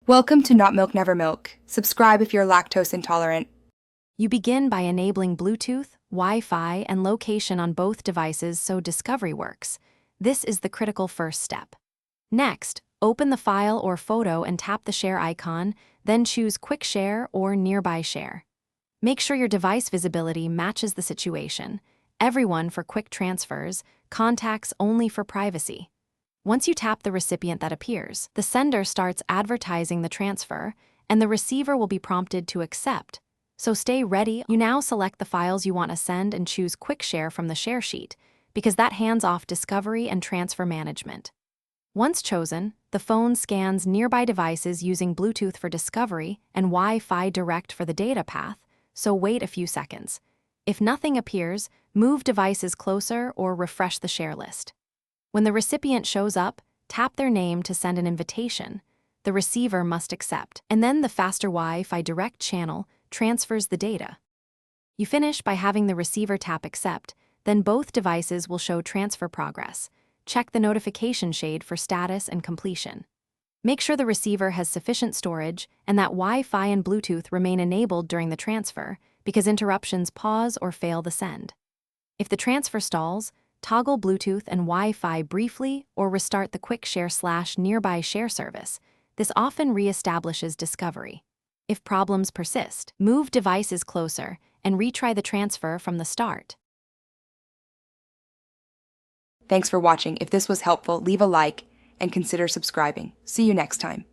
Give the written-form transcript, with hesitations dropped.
Welcome to Not Milk Never Milk. Subscribe if you're lactose intolerant. You begin by enabling Bluetooth, Wi-Fi, and location on both devices so discovery works. This is the critical first step. Next, open the file or photo and tap the share icon, then choose Quick Share or Nearby Share. Make sure your device visibility matches the situation. Everyone for quick transfers, contacts only for privacy. Once you tap the recipient that appears, the sender starts advertising the transfer, and the receiver will be prompted to accept. So stay ready. You now select the files you want to send and choose Quick Share from the share sheet, because that hands off discovery and transfer management. Once chosen, the phone scans nearby devices using Bluetooth for discovery and Wi-Fi direct for the data path, so wait a few seconds. If nothing appears, move devices closer or refresh the share list. When the recipient shows up, tap their name to send an invitation. The receiver must accept, and then the faster Wi-Fi direct channel transfers the data. You finish by having the receiver tap accept, then both devices will show transfer progress. Check the notification shade for status and completion. Make sure the receiver has sufficient storage and that Wi-Fi and Bluetooth remain enabled during the transfer, because interruptions pause or fail the send. If the transfer stalls, toggle Bluetooth and Wi-Fi briefly or restart the Quick Share/Nearby Share service. This often reestablishes discovery. If problems persist, move devices closer and retry the transfer from the start. Thanks for watching. If this was helpful, leave a like and consider subscribing. See you next time.